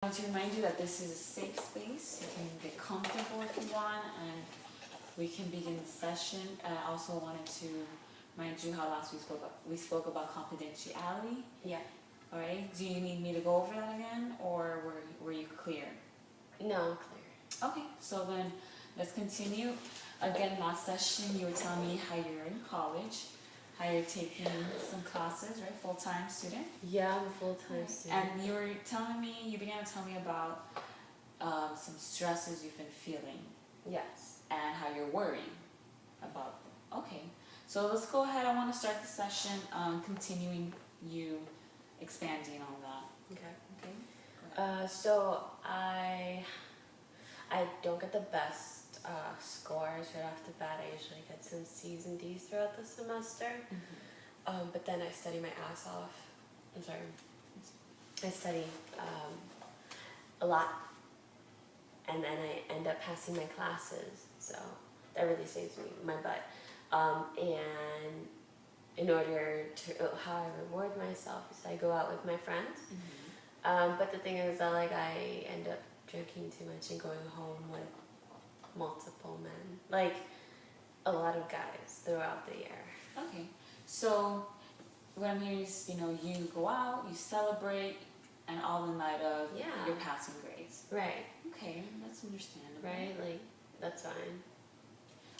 I want to remind you that this is a safe space. You can get comfortable if you want, and we can begin the session. I also wanted to remind you how last we spoke about confidentiality. Yeah. All right. Do you need me to go over that again, or were you clear? No, I'm clear. Okay. So then, let's continue. Again, last session you were telling me how you're in college, how you're taking some classes, right? Full-time student. Yeah, I'm a full-time student. And you began to tell me about some stresses you've been feeling. Yes. And how you're worried about them. Okay, so let's go ahead. I want to start the session continuing you expanding on that. Okay. Okay. So I don't get the best scores right off the bat. I usually get some C's and D's throughout the semester. Mm-hmm. But then I study my ass off. I'm sorry. I study a lot, and then I end up passing my classes. So that really saves me my butt. And in order to, how I reward myself is I go out with my friends. Mm-hmm. But the thing is that I end up drinking too much and going home with multiple men, a lot of guys throughout the year. Okay, so what I'm hearing is, you go out, you celebrate, and all in light of your passing grades. Right. Okay, that's understandable. Right, that's fine.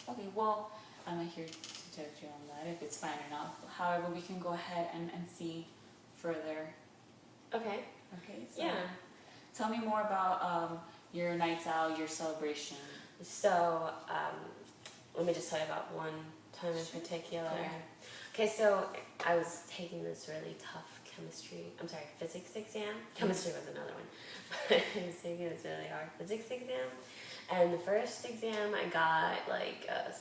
Okay, well, I'm not here to judge you on that, if it's fine or not. However, we can go ahead and see further. Okay. Okay, so Yeah. Tell me more about your nights out, your celebration. So, let me just tell you about one time in particular. Okay, so I was taking this really tough physics exam. Chemistry was another one. I was taking this really hard physics exam. And the first exam I got a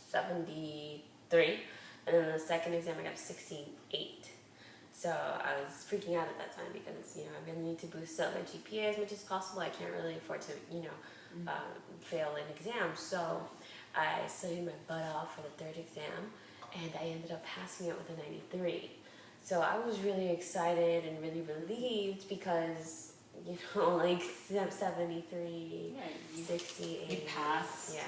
73. And then the second exam I got a 68. So I was freaking out at that time because, I really need to boost up my GPA as much as possible. I can't really afford to, fail an exam. So I studied my butt off for the third exam, and I ended up passing it with a 93. So I was really excited and really relieved because, 73, 68. You passed. Yeah.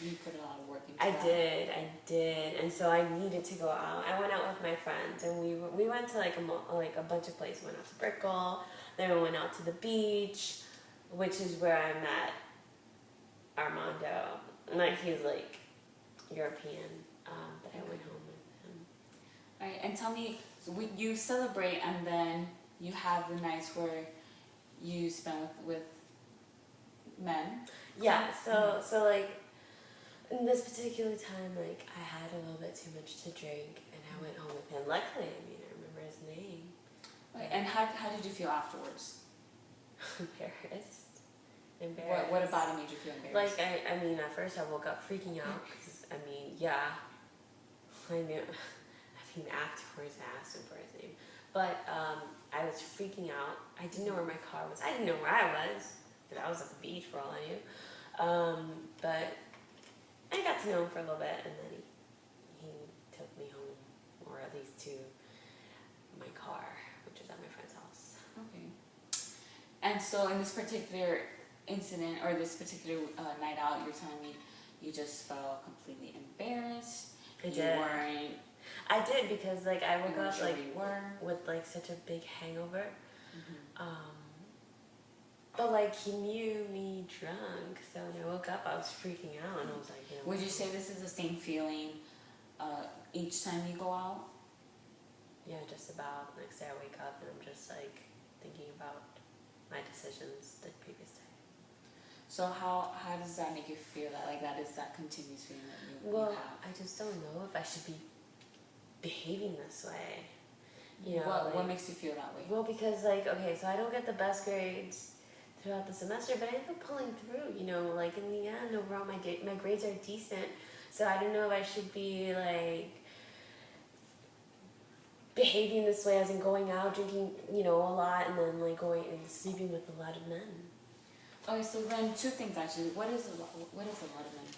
You put a lot of work into I that. did, and so I needed to go out. I went out with my friends, and we went to a bunch of places. We went out to Brickell, then we went out to the beach, which is where I met Armando. He's European, but I went home with him. All right, and tell me, so you celebrate, and then you have the nights where you spend with men. Yeah. So in this particular time, I had a little bit too much to drink, and I went home with him. Luckily, I remember his name. Right, and how did you feel afterwards? Embarrassed. What about it made you feel embarrassed? At first I woke up freaking out, because, I knew, afterwards I asked him for his name. But, I was freaking out. I didn't know where my car was. I didn't know where I was, because I was at the beach for all I knew. But I got to know him for a little bit, and then he took me home, or at least to my car, which was at my friend's house. Okay. And so in this particular incident, or this particular night out, you're telling me you just felt completely embarrassed. I did, because I woke up with such a big hangover. Mm-hmm. But he knew me drunk, so when I woke up I was freaking out, and I was like, Would you say this is the same feeling each time you go out? Yeah, just about. Next day I wake up and I'm just thinking about my decisions the previous day. So how does that make you feel? That is that continuous feeling that you have? I just don't know if I should be behaving this way. What makes you feel that way? Well, because okay, so I don't get the best grades throughout the semester, but I end up pulling through. In the end, overall my grades are decent. So I don't know if I should be behaving this way, as in going out drinking, a lot, and then going and sleeping with a lot of men. Okay, so then two things actually. What is a lot of men?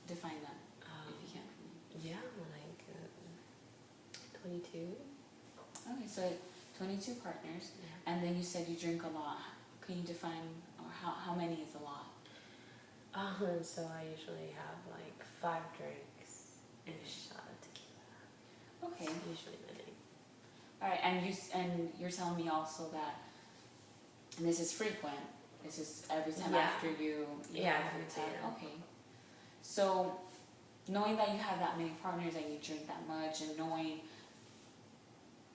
Define that, if you can. Yeah, 22. Okay, so 22 partners, and then you said you drink a lot. can you define, or how many is a lot? So I usually have like 5 drinks and a shot of tequila. Okay. It's usually many. All right, and you're telling me also that, and this is frequent. This is every time after you have every your time. time. Okay. So, knowing that you have that many partners and you drink that much, and knowing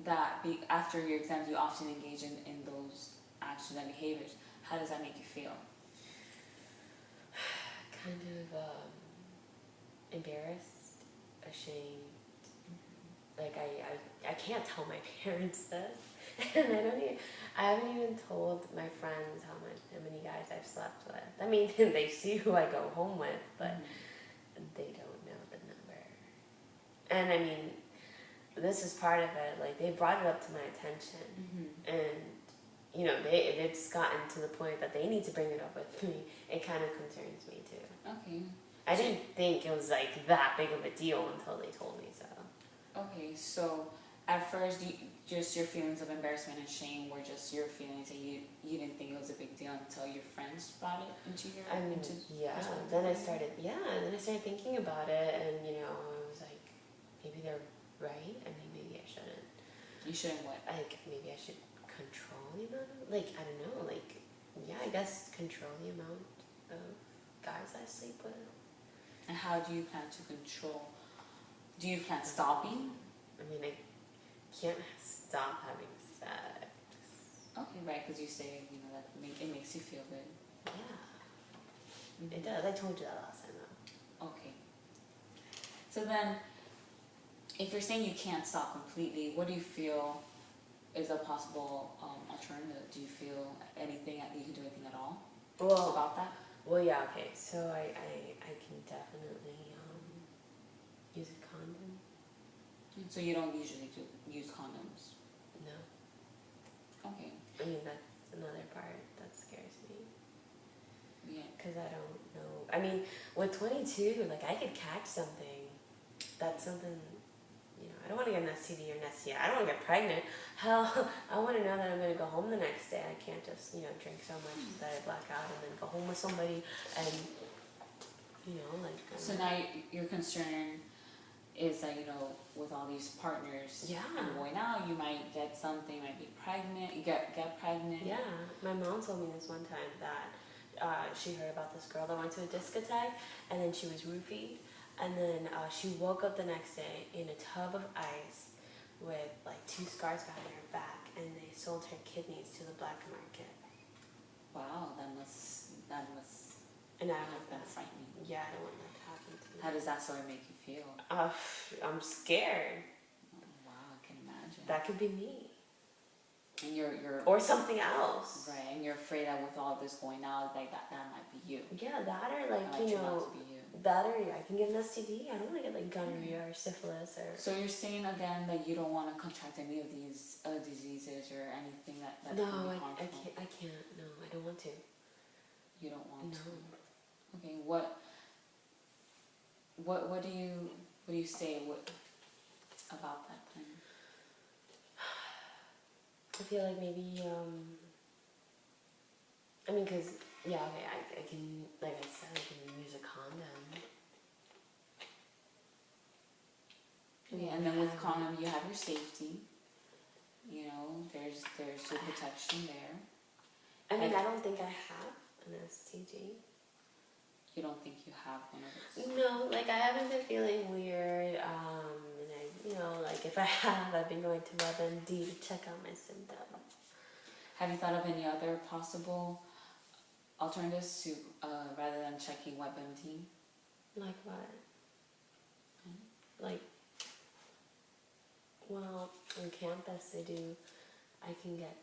that after your exams you often engage in those actions and behaviors, how does that make you feel? Kind of embarrassed, ashamed. Like I can't tell my parents this, and I haven't even told my friends how many guys I've slept with. I mean, they see who I go home with, but they don't know the number. And I mean, this is part of it. Like, they brought it up to my attention, and it's gotten to the point that they need to bring it up with me. It kind of concerns me too. Okay. I didn't think it was like that big of a deal until they told me so. Okay, so at first, just your feelings of embarrassment and shame were just your feelings, and you didn't think it was a big deal until your friends brought it into your. Then I started thinking about it, and I was like, maybe they're right. I mean, maybe I shouldn't. You shouldn't what? Like, maybe I should control the amount of, like, I don't know, like, I guess control the amount of guys I sleep with. And how do you plan to control? Do you plan stopping? I mean, I can't stop having sex. Okay, right, because you say, that it makes you feel good. Yeah. It does. I told you that last time, though. Okay. So then, if you're saying you can't stop completely, what do you feel is a possible alternative? Do you feel anything that you can do anything at all about that? Well, yeah, okay. So I can definitely use a condom. So you don't usually use condoms? No. Okay. I mean, that's another part that scares me. Yeah. Because I don't know. I mean, with 22, like, I could catch something. That's something, I don't want to get an STD or an STI. I don't want to get pregnant. Hell, I want to know that I'm going to go home the next day. I can't just, drink so much that I black out and then go home with somebody and, like... So now your concern is that, with all these partners going out, you might get something, might be pregnant, you get pregnant. Yeah, my mom told me this one time that she heard about this girl that went to a discotheque and then she was roofied, and then she woke up the next day in a tub of ice with like 2 scars behind her back, and they sold her kidneys to the black market. Wow, that must and I have been frightening. Yeah, I don't want that to happen to me. How does that story make you feel? I'm scared. Oh, wow, I can imagine. That could be me. And you're or something else. Right, and you're afraid that with all this going out, like that might be you. Yeah, that or like, not to be you. That or I can get an STD. I don't want to get like gonorrhea or syphilis or... So you're saying again that you don't want to contract any of these diseases or anything that can be harmful? I can't. No, I don't want to. You don't want to? No. Okay, what do you say about that plan? I feel like maybe, I mean, because, yeah, okay, I can, like I said, I can use a condom. Okay, and then with condom, you have your safety. There's your protection there. I mean, I don't think I have an STD. You don't think you have one of those? No, like, I haven't been feeling weird, and I, like, if I have, I've been going to WebMD to check out my symptoms. Have you thought of any other possible alternatives to rather than checking WebMD? Like what? Like, well, on campus I can get,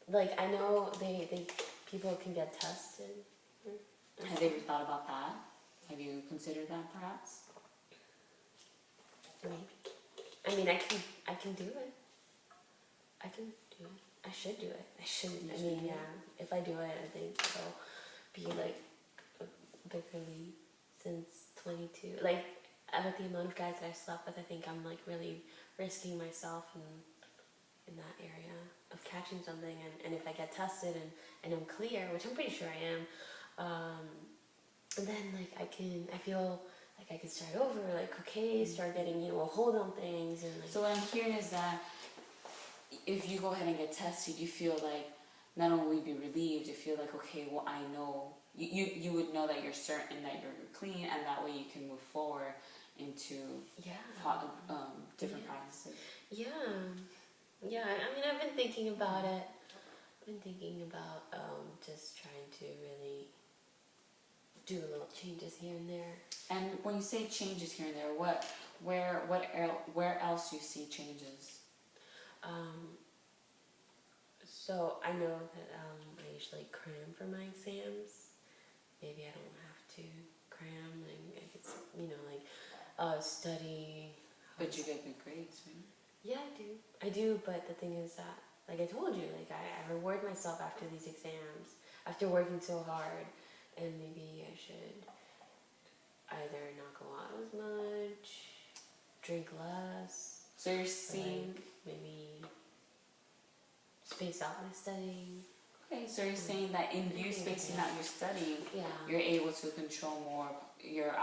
like, I know people can get tested. Have you ever thought about that? Have you considered that perhaps? Maybe. I mean, I can do it. I can do it. I should do it. I shouldn't. I mean, yeah. If I do it, I think it'll be like a big relief since 22. Like, with the amount of guys that I slept with, I think I'm like really risking myself and in that area of catching something, and if I get tested and I'm clear, which I'm pretty sure I am, then like I feel like I can start over, like okay, start getting, you know, a hold on things and like. So what I'm hearing is that if you go ahead and get tested, you feel like not only will you be relieved, you feel like, okay, well, I know, you would know that you're certain that you're clean, and that way you can move forward into different practices. Yeah. I mean, I've been thinking about it. I've been thinking about just trying to really do little changes here and there. And when you say changes here and there, where else you see changes? So I know that I usually cram for my exams. Maybe I don't have to cram. Like I could, you know, like study. But you get good grades, right? Yeah, I do. But the thing is that, like I told you, like I reward myself after these exams, after working so hard, and maybe I should either not go out as much, drink less. So you're seeing, like, maybe space out my studying. okay, so you're saying that in you spacing out your studying, you're able to control more. You're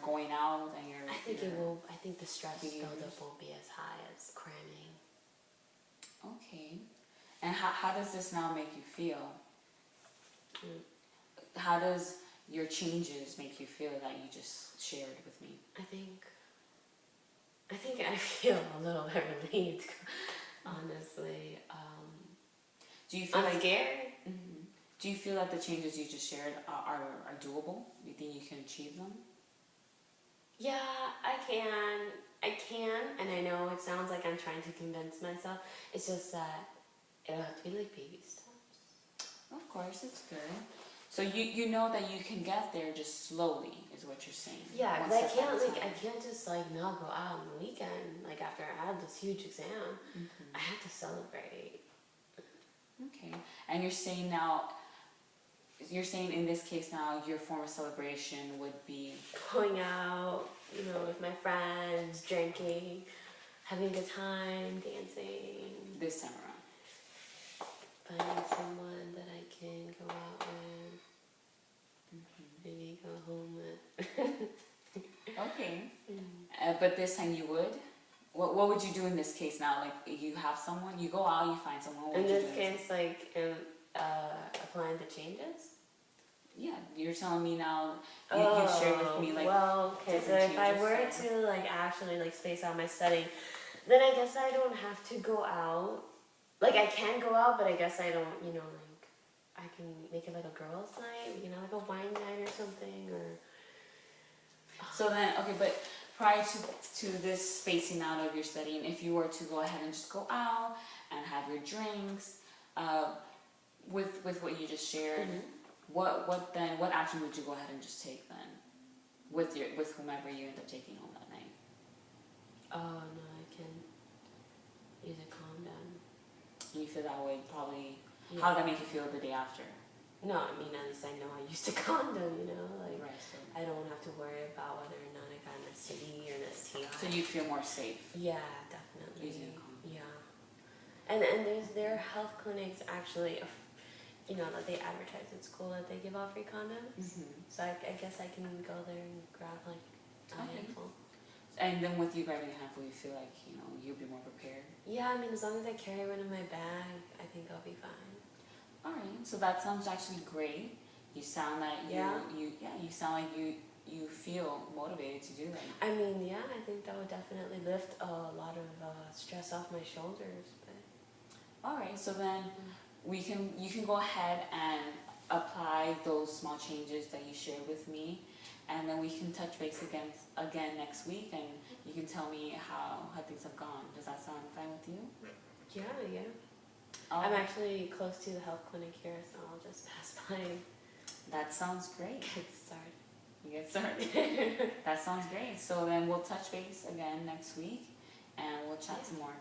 going out, and you're. I think it will. I think the stress buildup won't be as high as cramming. Okay, and how does this now make you feel? How does your changes make you feel that you just shared with me? I think I feel a little bit relieved, honestly. Do you feel I'm scared? Mm-hmm. Do you feel that the changes you just shared are doable? Do you think you can achieve them? Yeah, I can, and I know it sounds like I'm trying to convince myself. It's just that it'll have to be like baby steps. Of course, it's good. So you know that you can get there just slowly, is what you're saying. Yeah, because I can't just like not go out on the weekend. Like after I had this huge exam, I had to celebrate. Okay, and you're saying in this case now, your form of celebration would be going out, you know, with my friends, drinking, having a good time, dancing. This time around. Finding someone that I can go out with. Maybe go home with. Okay. But this time you would? What would you do in this case now? Like, you have someone, you go out, you find someone. What in would you this do case, like, applying the changes? Yeah, you're telling me now, you've shared with me, like, well, okay, so if I were to, like, actually, like, space out my studying, then I guess I don't have to go out. Like, I can go out, but I guess I don't, you know, like, I can make it like a girls' night, you know, like a wine night or something, or... So then, okay, but prior to this spacing out of your studying, if you were to go ahead and just go out and have your drinks, with what you just shared, what action would you go ahead and just take then, with whomever you end up taking home that night? Oh no, I can use a condom. And you feel that way probably. Yeah. How would that make you feel the day after? No, I mean, at least I know I used a condom, you know, like, right, so I don't have to worry about whether or not I got an STD or an STI. So you'd feel more safe? Yeah, definitely. Using a condom. Yeah. And there are health clinics actually, you know, that they advertise in school that they give out free condoms. So I guess I can go there and grab like a handful. And then with you grabbing a handful, you feel like, you know, you'll be more prepared? Yeah, I mean, as long as I carry one in my bag, I think I'll be fine. Alright, so that sounds actually great. You sound like you sound like you feel motivated to do that. I mean, yeah, I think that would definitely lift a lot of stress off my shoulders. But alright, so then you can go ahead and apply those small changes that you shared with me, and then we can touch base again next week, and you can tell me how things have gone. Does that sound fine with you? Yeah. I'm actually close to the health clinic here, so I'll just pass by. That sounds great. Get started. You get started. That sounds great. So then we'll touch base again next week, and we'll chat some more.